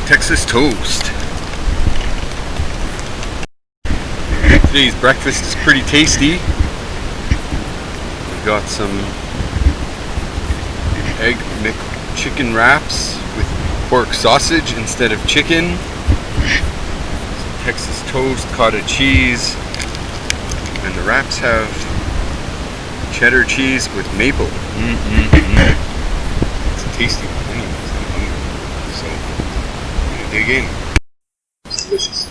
Texas toast. Today's breakfast is pretty tasty. We got some Egg McChicken Wraps with pork sausage instead of chicken. Some Texas toast, cottage cheese, and the wraps have cheddar cheese with maple. It's a tasty one. Anyways, I'm hungry, so I'm gonna dig in. It's delicious.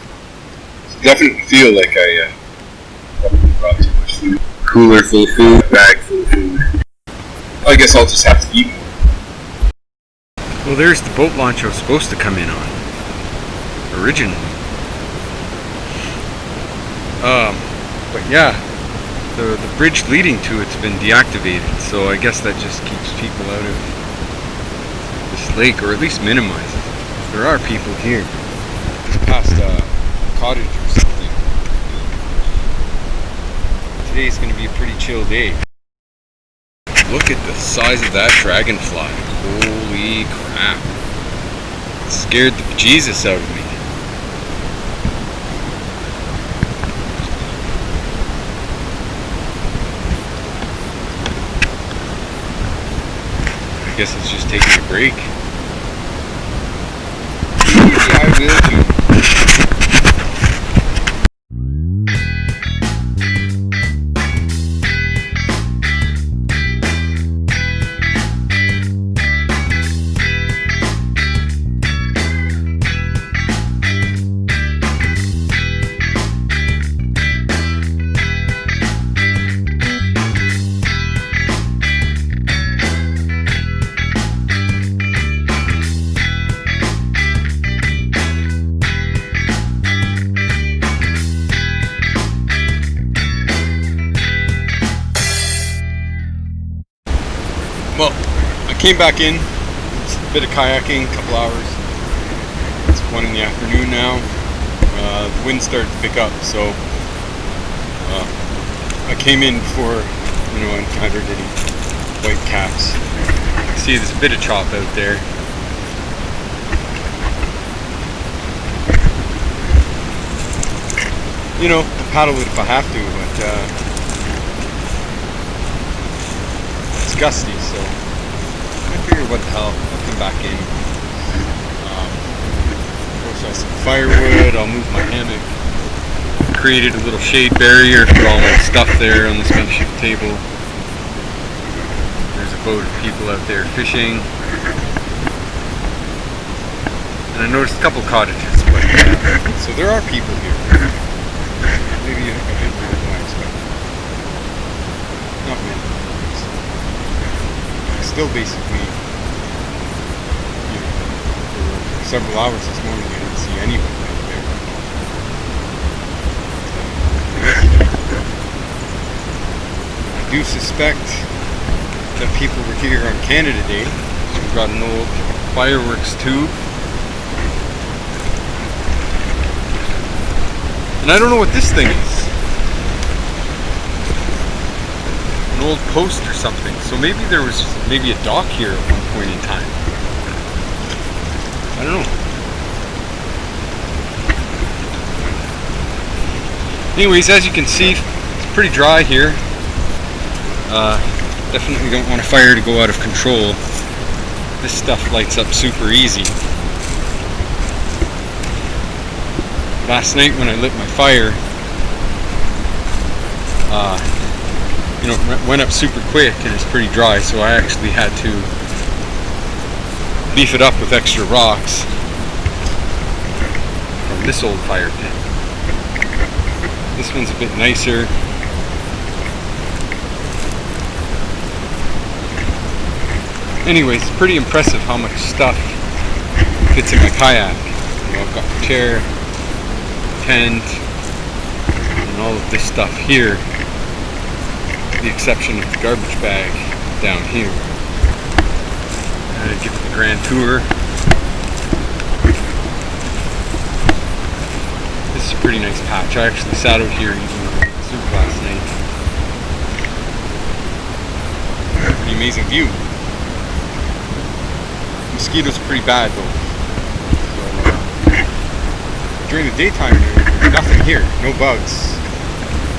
Definitely feel like I probably brought too much food. Cooler full of food, bag full of food. I guess I'll just have to eat more. Well, there's the boat launch I was supposed to come in on originally. But yeah, the bridge leading to it's been deactivated, so I guess that just keeps people out of this lake, or at least minimizes it. There are people here. Just past a cottage or something. Today's going to be a pretty chill day. Look at the size of that dragonfly. Holy crap. It scared the bejesus out of me. I guess it's just taking a break. Maybe I will too. Well, I came back in, it's a bit of kayaking, a couple hours. It's 1 in the afternoon now. The wind started to pick up, so I came in before, I encountered any white caps. See, there's a bit of chop out there. I'll paddle it if I have to, but it's gusty, so I figure what the hell, I'll come back in. Process some firewood, I'll move my hammock. Created a little shade barrier for all my stuff there on this makeshift table. There's a boat of people out there fishing. And I noticed a couple cottages, but so there are people here. Maybe a bit more than I expected. Not many. Still basically, for several hours this morning I didn't see anyone out there. I do suspect that people were here on Canada Day. So we've got an old fireworks tube. And I don't know what this thing is. An old post or something. So maybe there was a dock here at one point in time. I don't know. Anyways, as you can see, it's pretty dry here. Definitely don't want a fire to go out of control. This stuff lights up super easy. Last night when I lit my fire, it went up super quick and it's pretty dry, so I actually had to beef it up with extra rocks from this old fire pit. This one's a bit nicer. Anyways, it's pretty impressive how much stuff fits in my kayak. I've got the chair, tent, and all of this stuff here, with the exception of the garbage bag down here. Give it the grand tour. This is a pretty nice patch. I actually sat out here eating soup last night. Pretty amazing view. Mosquitoes are pretty bad though. during the daytime there was nothing here, no bugs.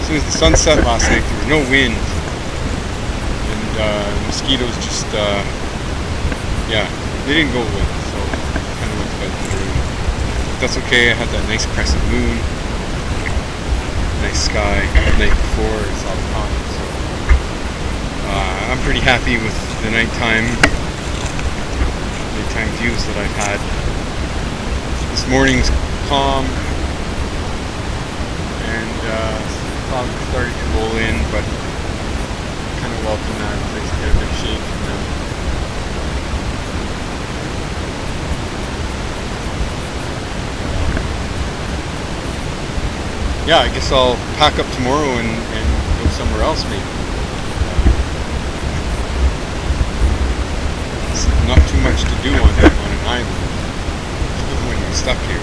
As soon as the sun set last night, there was no wind, and mosquitoes just, yeah, they didn't go away, so I kind of went to bed early. But that's okay, I had that nice crescent moon, nice sky the night before, I saw the comet, so I'm pretty happy with the nighttime views that I've had. This morning's calm, and clouds are starting to roll in, but kind of welcome that. It's nice to get a bit of shade from them. Yeah, I guess I'll pack up tomorrow and go somewhere else maybe. It's not too much to do on an island, even when you're stuck here.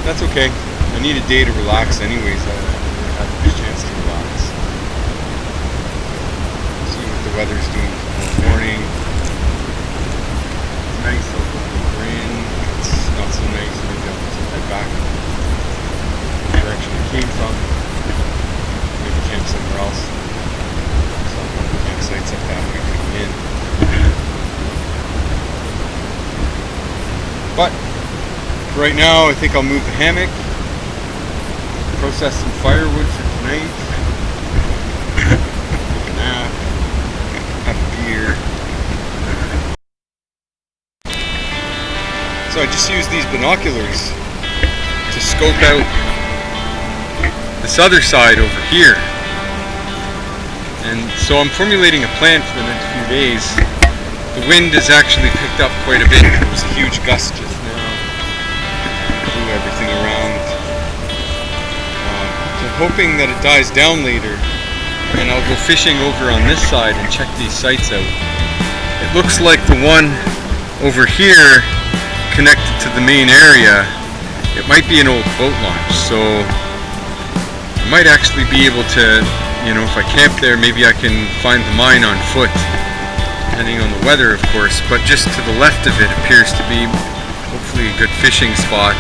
That's okay. I need a day to relax anyways. I have a chance to relax. See what the weather's doing tomorrow morning. It's nice out with the rain. It's not so nice. Maybe I'll just head back the direction I came from. Maybe camp somewhere else. So one of the campsites up that way coming in. But right now I think I'll move the hammock, process some firewood for tonight, take a nap, have a beer. So I just used these binoculars to scope out this other side over here. And so I'm formulating a plan for the next few days. The wind has actually picked up quite a bit. There was a huge gust just now. Blew everything around. So I'm hoping that it dies down later, and I'll go fishing over on this side and check these sites out. It looks like the one over here connected to the main area, it might be an old boat launch, so I might actually be able to, you know, if I camp there, maybe I can find the mine on foot, depending on the weather, of course. But just to the left of it appears to be hopefully a good fishing spot.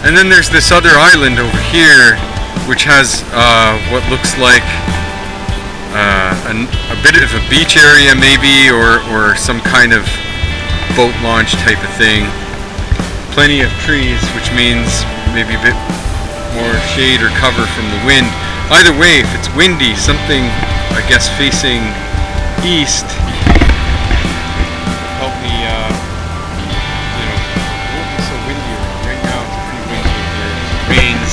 And then there's this other island over here, which has what looks like a bit of a beach area maybe, or some kind of boat launch type of thing. Plenty of trees, which means maybe a bit more shade or cover from the wind. Either way, if it's windy, something, I guess, facing east, help me, you know, it won't be so windy around. Right now it's pretty windy here. If it rains,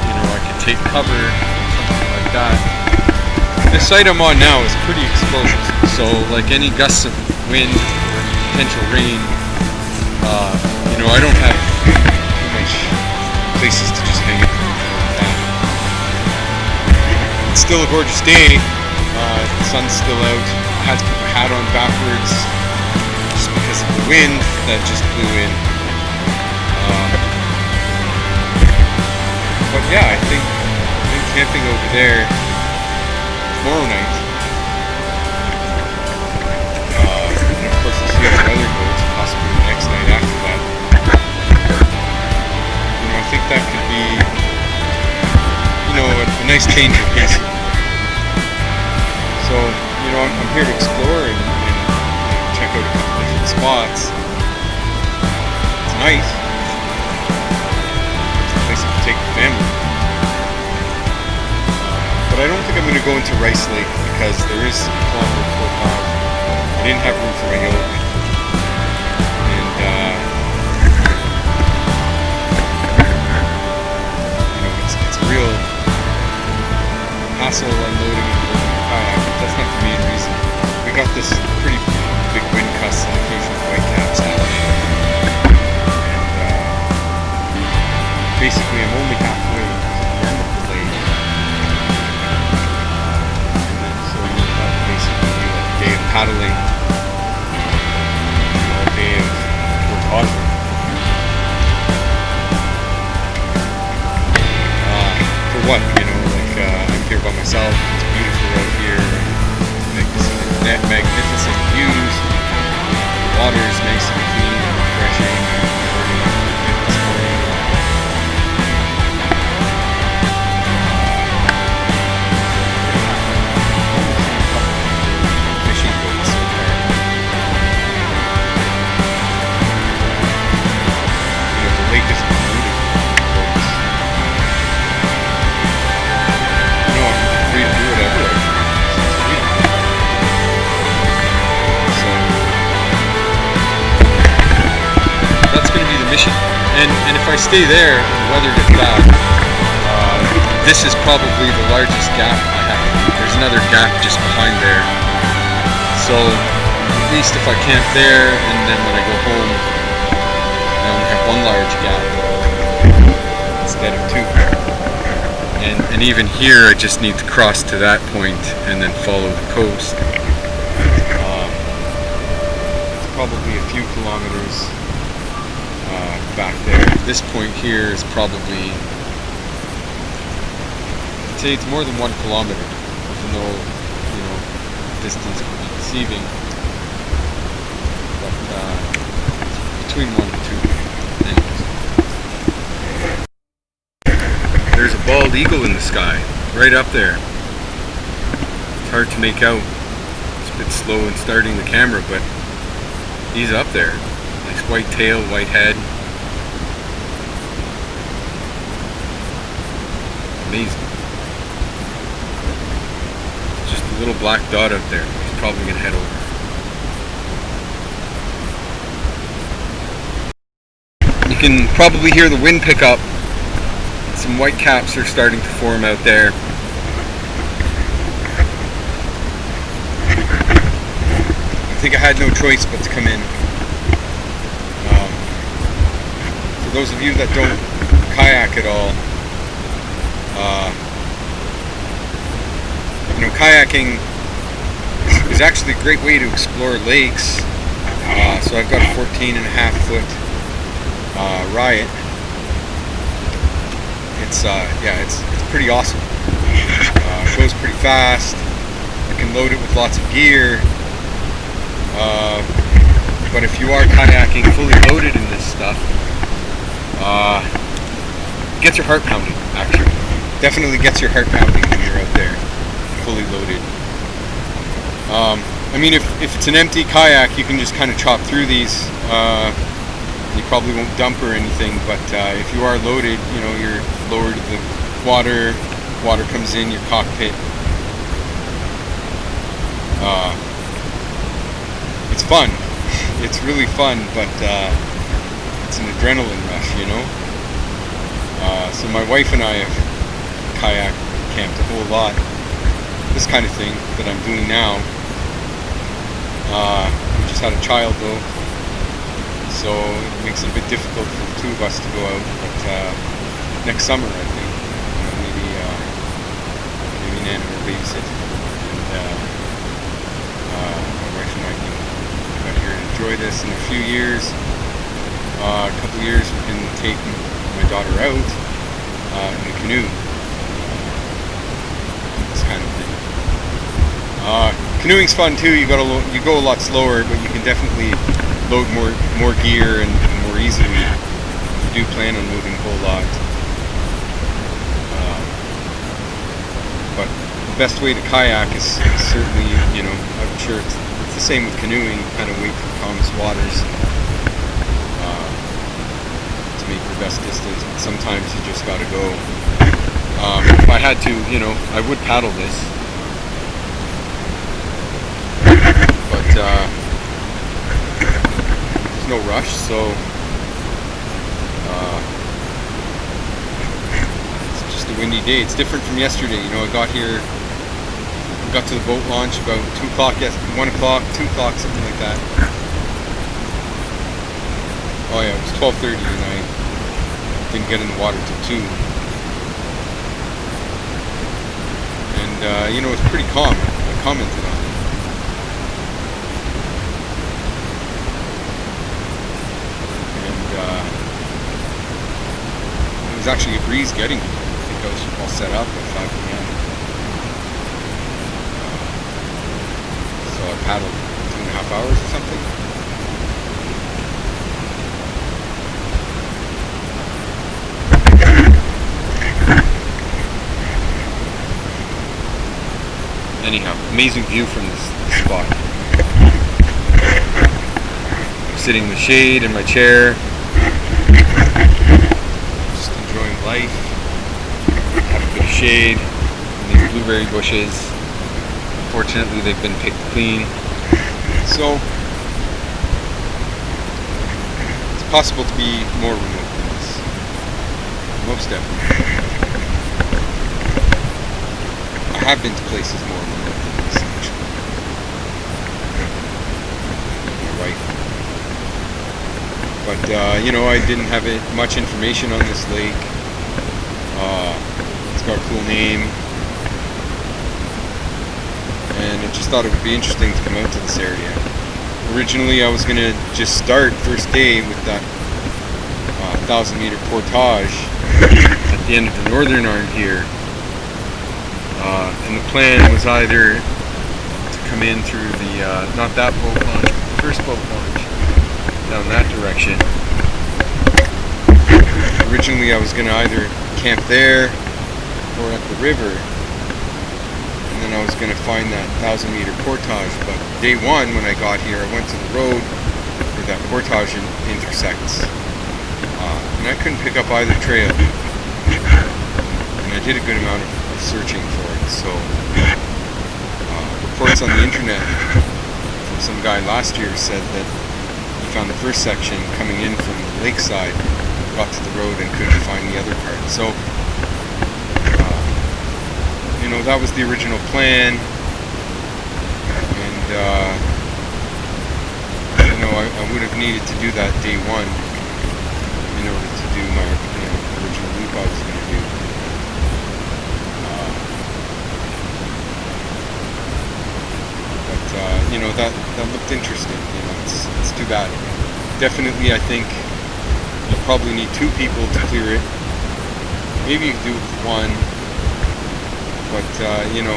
you know, I could take cover, something like that. This site I'm on now is pretty exposed, so like any gusts of wind or potential rain, you know, I don't have too much places to just hang it. It's still a gorgeous day. The sun's still out. I had to put my hat on backwards just because of the wind that just blew in. But yeah, I think camping over there tomorrow night. And of course, we'll see how the weather goes, possibly the next night after that. You know, I think that could be, you know, a nice change of pace. So, you know, I'm here to explore and check out a couple different spots. It's nice. It's a place I can take the family. But I don't think I'm going to go into Rice Lake because there is a kilometer footpath. I didn't have room for my yoke. And, you know, it's a real hassle unloading and loading a kayak, but that's not the main reason. We got this pretty big wind gusts and occasional whitecaps happening. And basically I'm only halfway to the end of the lake. And then so that would basically be like a day of paddling, a day of water. For what, you know, like I'm here by myself, it's beautiful out here, magnificent views, the water is nice and clean and refreshing. stay there and the weather gets bad, this is probably the largest gap I have. There's another gap just behind there. So at least if I camp there and then when I go home, I only have one large gap instead of two. And even here, I just need to cross to that point and then follow the coast. It's probably a few kilometers back there. This point here is probably, I'd say it's more than 1 kilometer, even though, you know, distance could be deceiving. But between 1 and 2. Anyways. There's a bald eagle in the sky, right up there. It's hard to make out. It's a bit slow in starting the camera, but he's up there. Nice white tail, white head. Amazing. Just a little black dot out there. He's probably gonna head over. You can probably hear the wind pick up. Some white caps are starting to form out there. I think I had no choice but to come in. For those of you that don't kayak at all, you know, kayaking is actually a great way to explore lakes. So I've got a 14.5 foot Riot. It's pretty awesome. It goes pretty fast. I can load it with lots of gear. But if you are kayaking fully loaded in this stuff, it gets your heart pounding, actually. Definitely gets your heart pounding when you're out there, fully loaded. I mean, if it's an empty kayak, you can just kind of chop through these. You probably won't dump or anything, but if you are loaded, you know, you're lower to the water comes in your cockpit. It's fun. It's really fun, but it's an adrenaline rush, you know. So my wife and I have kayak camped a whole lot. This kind of thing that I'm doing now. We just had a child though, so it makes it a bit difficult for the two of us to go out. But next summer, I think, you know, maybe Nana will babysit, and my wife and I can come out here and enjoy this. In a few years, a couple years, we can take my daughter out in a canoe, this kind of thing. Canoeing's fun too. You go a lot slower, but you can definitely load more gear and more easily. You do plan on loading a whole lot. But the best way to kayak is certainly, you know, I'm sure it's the same with canoeing. You kind of wait for calmest waters to make your best distance. But sometimes you just got to go. If I had to, you know, I would paddle this. But there's no rush, so it's just a windy day. It's different from yesterday. You know, I got to the boat launch about 2 o'clock, 1 o'clock, 2 o'clock, something like that. Oh yeah, it was 12:30 and I didn't get in the water till 2. And you know, it's pretty calm. I commented on it. It was actually a breeze getting me. I think I was all set up at 5 p.m. So I paddled 2.5 hours or something. Anyhow, amazing view from this spot. I'm sitting in the shade in my chair. Life, have a bit of shade, and these blueberry bushes. Unfortunately, they've been picked clean, so it's possible to be more remote than this. most definitely. I have been to places more remote than this, actually. My wife. But, you know, I didn't have much information on this lake. It's got a cool name. And I just thought it would be interesting to come out to this area. Originally, I was going to just start first day with that 1,000-meter portage at the end of the northern arm here. And the plan was either to come in through the, not that boat launch, but the first boat launch down that direction. Originally I was going to either camp there or at the river, and then I was going to find that 1,000-meter portage. But day one when I got here, I went to the road where that portage intersects, and I couldn't pick up either trail, and I did a good amount of searching for it. So reports on the internet from some guy last year said that he found the first section coming in from the lakeside, got to the road and couldn't find the other part. So you know, that was the original plan, and you know, I would have needed to do that day one in order to do my original loop I was going to do. You know, that looked interesting. You know, it's too bad. Definitely, I think you probably need 2 people to clear it. Maybe you could do it with 1, but you know,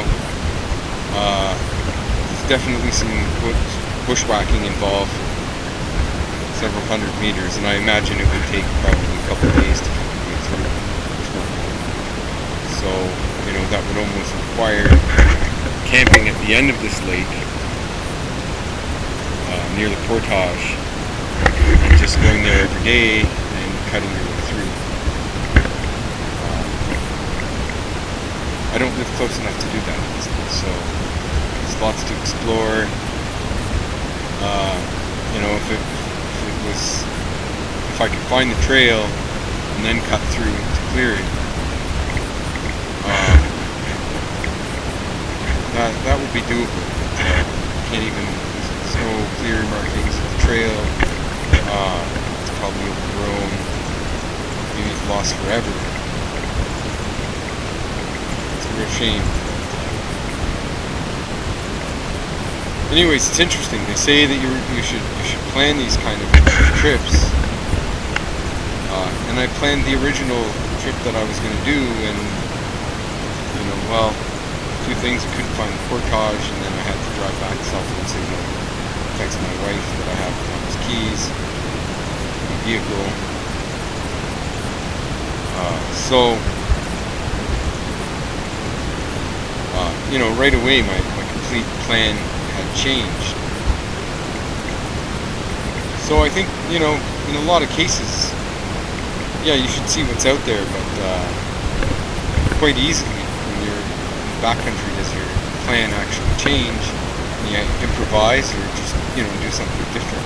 there's definitely some bushwhacking involved, several hundred meters, and I imagine it would take probably a couple of days to get through. So, you know, that would almost require camping at the end of this lake, near the portage, and just going there every day and cutting your way through. I don't live close enough to do that, so there's lots to explore. You know, if I could find the trail and then cut through to clear it, that would be doable. Can't even. There's no clear markings of the trail. It's probably overgrown. Maybe it's lost forever. It's a real shame. Anyways, it's interesting. They say that you should plan these kind of trips. And I planned the original trip that I was going to do, and you know, well, 2 things: I couldn't find the portage, and then I had to drive back to Southland City. Text my wife that I have Tom's keys, my vehicle. You know, right away my complete plan had changed. So I think, you know, in a lot of cases, yeah, you should see what's out there, but quite easily when you're in backcountry does your plan actually change, and you improvise or just, you know, do something different.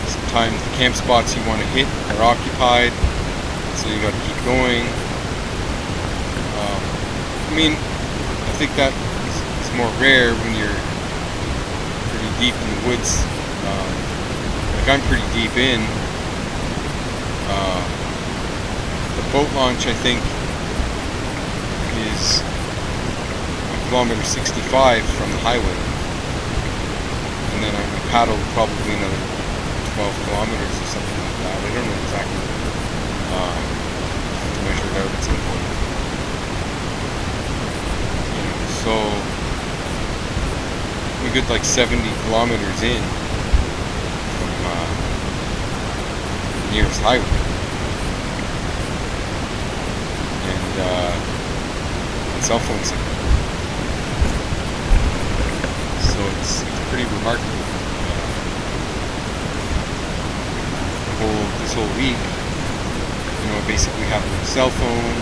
Sometimes the camp spots you want to hit are occupied, so you got to keep going. I mean, I think that is more rare when you're pretty deep in the woods. Like I'm pretty deep in. The boat launch, I think, is kilometer 65 from the highway, and then I'm gonna paddle probably another 12 kilometers or something like that. I don't know exactly. Have to measure it out at some point. You know, so a good like 70 kilometers in from the nearest highway, and cell phone signal. So it's pretty remarkable. This whole week, you know, I basically have no cell phone,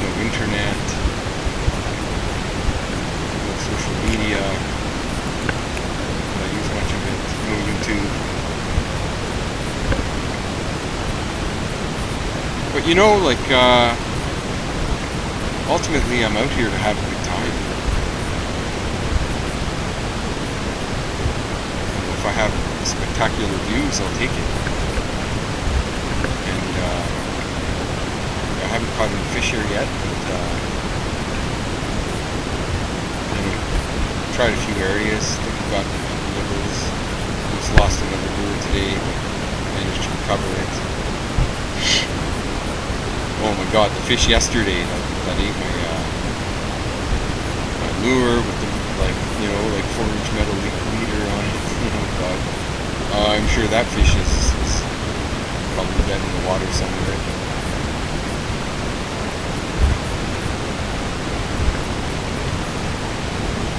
no internet, no social media. I use much of it. No YouTube. you know, like, ultimately I'm out here to have a good time. If I have spectacular views, I'll take it. And I haven't caught any fish here yet, but anyway, tried a few areas. I think we got nibbles. Almost lost another lure today, but managed to recover it. Oh my god, the fish yesterday that ate my lure with the, like, you know, like 4-inch metal leader on it. Oh god. I'm sure that fish is probably dead in the water somewhere.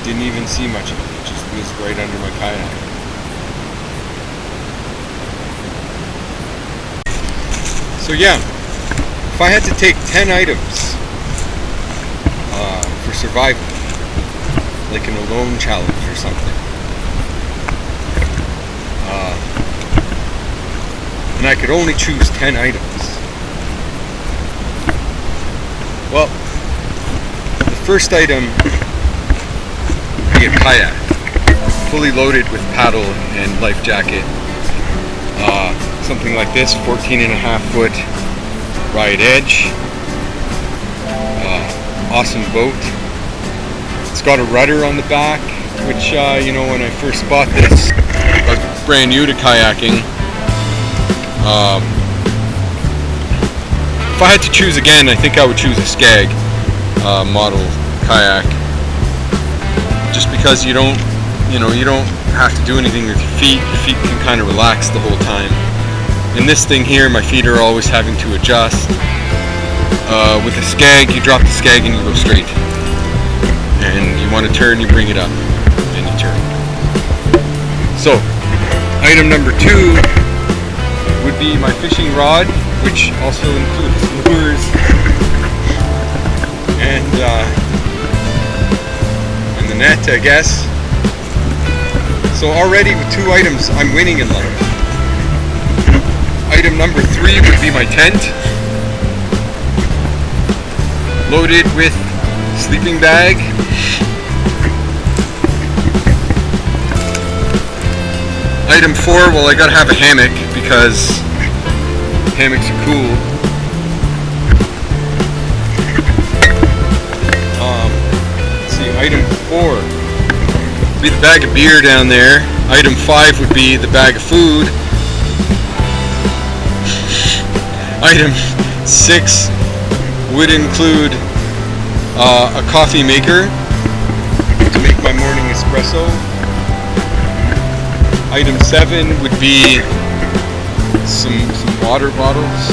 Didn't even see much of it. It just was right under my kayak. So yeah, if I had to take 10 items for survival, like an alone challenge or something, and I could only choose 10 items, well, the first item would be a kayak, fully loaded with paddle and life jacket. Something like this, 14.5 foot Ride Edge. Awesome boat. It's got a rudder on the back, which, you know, when I first bought this, I was brand new to kayaking. If I had to choose again, I think I would choose a Skag model kayak. Just because you don't have to do anything with your feet. Your feet can kind of relax the whole time. In this thing here, my feet are always having to adjust. With a Skag, you drop the Skag and you go straight. And you want to turn, you bring it up, and you turn. So, item number 2 would be my fishing rod, which also includes lures and the net, I guess. So already with 2 items, I'm winning in life. Item number 3 would be my tent, loaded with sleeping bag. Item 4, well, I gotta have a hammock because hammocks are cool. Let's see, item 4 would be the bag of beer down there. Item 5 would be the bag of food. Item 6 would include a coffee maker to make my morning espresso. Item 7 would be some water bottles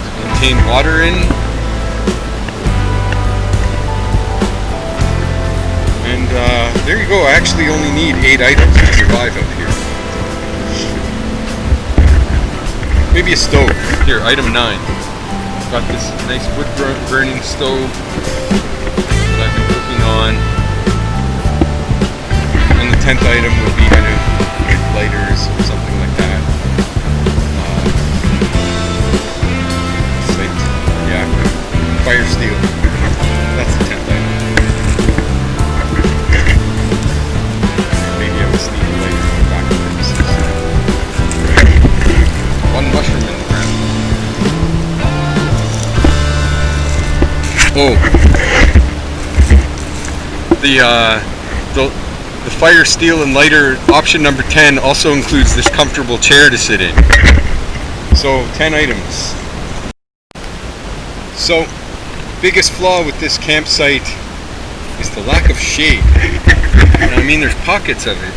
to contain water in. And there you go. I actually only need 8 items to survive up here. Maybe a stove. Here, item 9. Got this nice wood burning stove that I've been cooking on. And the 10th item would be kind of lighters or something like that. Yeah, fire steel. That's the 10th item. Maybe I was sneaking lighter on the back purposes. One mushroom in the ground. Oh, the fire steel and lighter option number 10 also includes this comfortable chair to sit in. So 10 items. So biggest flaw with this campsite is the lack of shade. And I mean, there's pockets of it,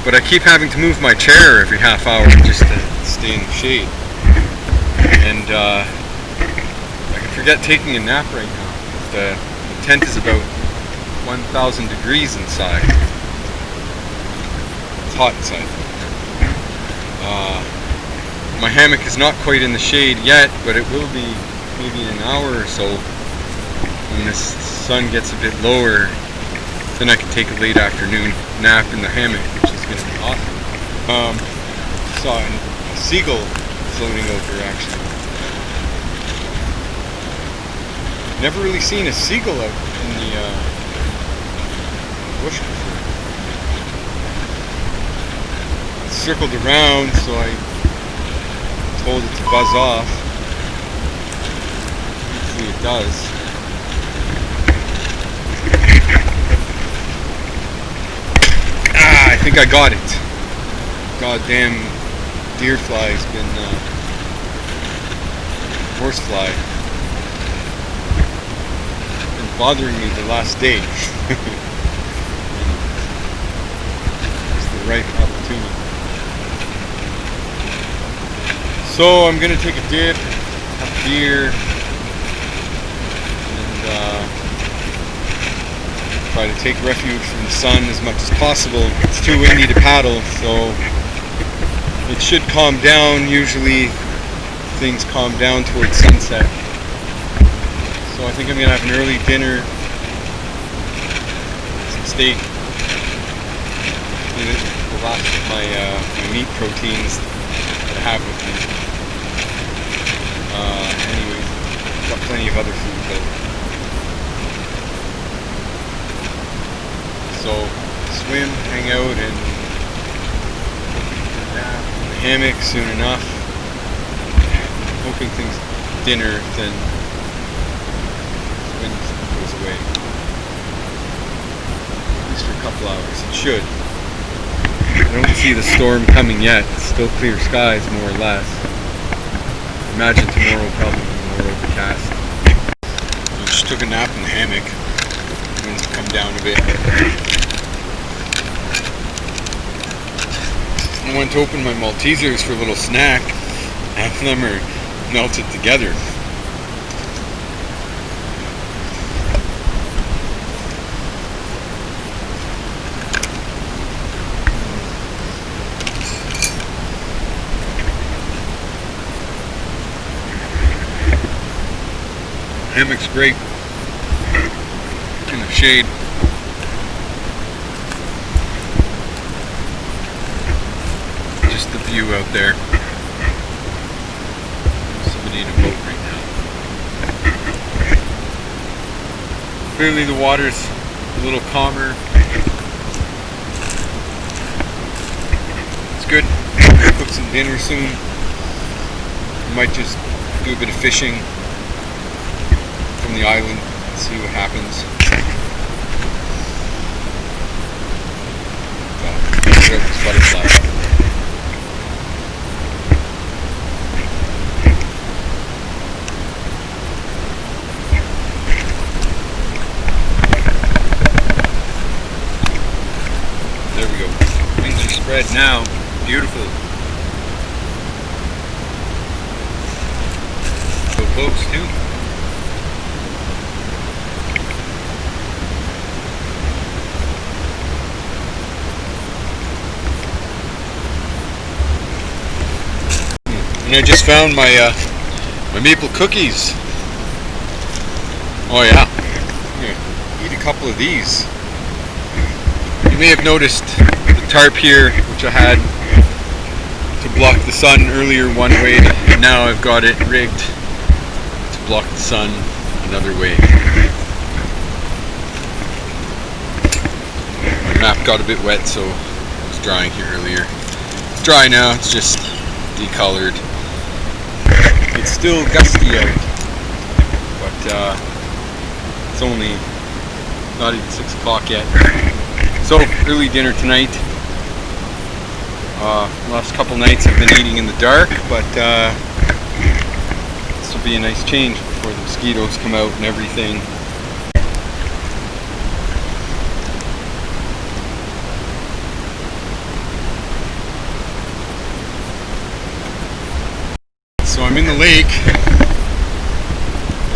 but I keep having to move my chair every half hour just to stay in the shade. And I can forget taking a nap right now. The tent is about 1,000 degrees inside. It's hot inside. My hammock is not quite in the shade yet, but it will be maybe in an hour or so when the sun gets a bit lower. Then I can take a late afternoon nap in the hammock, which is going to be awesome. Saw a seagull floating over, actually. Never really seen a seagull out in the bush before. It circled around, so I told it to buzz off. Hopefully it does. I think I got it. Goddamn deer fly's been horsefly been bothering me the last day. It's the right opportunity. So I'm gonna take a dip, have a beer, and try to take refuge from the sun as much as possible. It's too windy to paddle, so it should calm down. Usually things calm down towards sunset. So I think I'm gonna have an early dinner, some steak, the last of my meat proteins that I have with me. Anyway, got plenty of other food, but so swim, hang out, and nap in the hammock soon enough. Hoping things dinner, then the wind goes away. At least for a couple hours. It should. I don't see the storm coming yet. It's still clear skies, more or less. Imagine tomorrow will probably be more overcast. I just took a nap in the hammock. The wind's come down a bit. I went to open my Maltesers for a little snack. Half of them are melted together. Hammock's great in the shade. Just the view out there. Somebody in a boat right now. Clearly the water's a little calmer. It's good. I'll cook some dinner soon. Might just do a bit of fishing from the island and see what happens. There's this butterfly. There we go. Wings are spread now. Beautiful. So close too. And I just found my my maple cookies. Oh yeah. Here, eat a couple of these. You may have noticed the tarp here, which I had to block the sun earlier one way, and now I've got it rigged to block the sun another way. My map got a bit wet, so it was drying here earlier. It's dry now, it's just decolored. It's still gusty out, but it's only not even 6 o'clock yet. So, early dinner tonight. Last couple nights I've been eating in the dark, but this will be a nice change before the mosquitoes come out and everything. So I'm in the lake,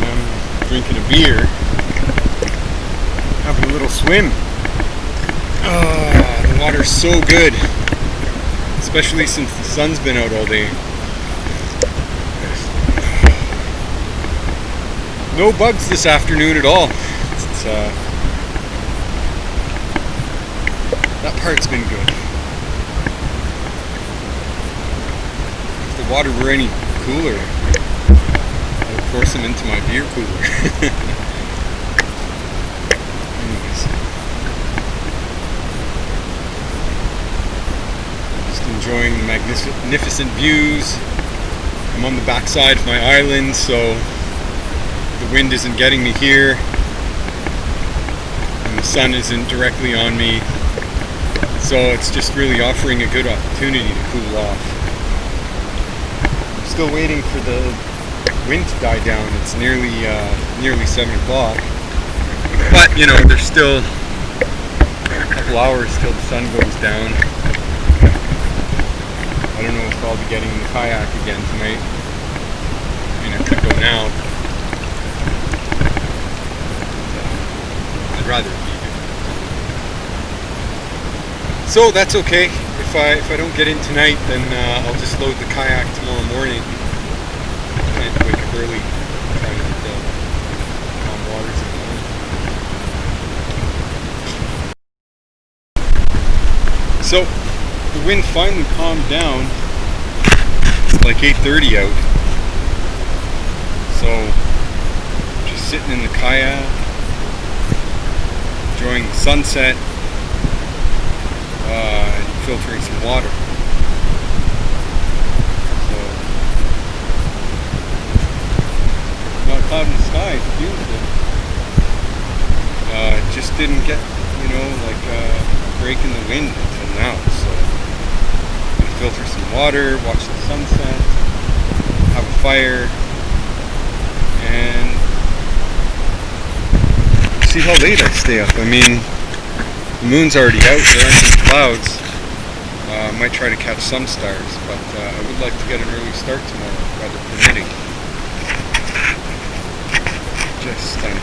and I'm drinking a beer, having a little swim. The water's so good, especially since the sun's been out all day. No bugs this afternoon at all. That part's been good. the water were any cooler, I would force them into my beer cooler. Anyways, just enjoying the magnificent views. I'm on the backside of my island, so the wind isn't getting me here, and the sun isn't directly on me. So it's just really offering a good opportunity to cool off. I'm still waiting for the wind to die down. It's nearly 7 o'clock. But, you know, there's still a couple hours till the sun goes down. I don't know if I'll be getting in the kayak again tonight. I mean, I could go now. I'd rather leave it. So that's okay. If I don't get in tonight, then I'll just load the kayak tomorrow morning. I can't wake up early, try to get the calm waters in the morning. So the wind finally calmed down. It's like 8:30 out. So just sitting in the kayak, enjoying the sunset. And filtering some water. So, not a cloud in the sky, it's beautiful. Just didn't get, like a break in the wind until now. So, I'm gonna filter some water, watch the sunset, have a fire, and see how late I stay up. I mean, the moon's already out, there aren't any clouds. I might try to catch some stars, but I would like to get an early start tomorrow, weather permitting. Just stunning.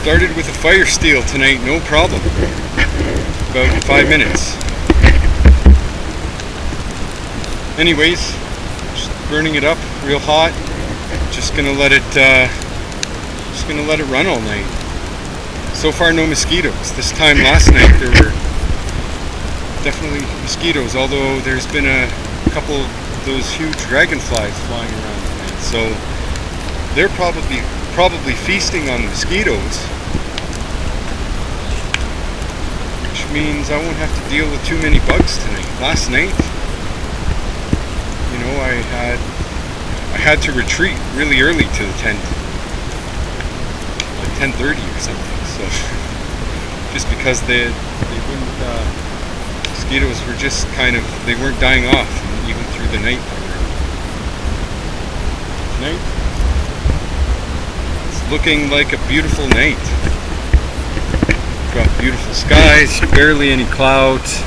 Started with a fire steel tonight, no problem. About 5 minutes. Anyways, just burning it up real hot. Just gonna let it run all night. So far, no mosquitoes. This time last night there were definitely mosquitoes, although there's been a couple of those huge dragonflies flying around tonight. So they're probably feasting on mosquitoes, which means I won't have to deal with too many bugs tonight. Last night, you know, I had to retreat really early to the tent, like 10:30 or something. So just because they wouldn't, mosquitoes were just they weren't dying off even through the night. Tonight, looking like a beautiful night. Got beautiful skies, barely any clouds.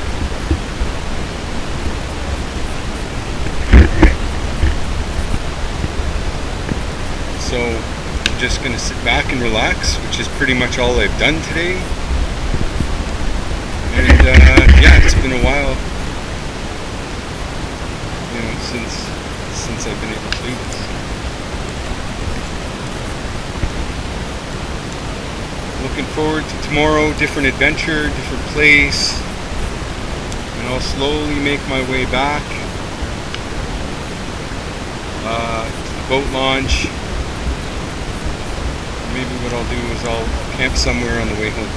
So I'm just gonna sit back and relax, which is pretty much all I've done today. And yeah, it's been a while, you know, since I've been able to do this. Looking forward to tomorrow, different adventure, different place, and I'll slowly make my way back to the boat launch. Maybe what I'll do is I'll camp somewhere on the way home.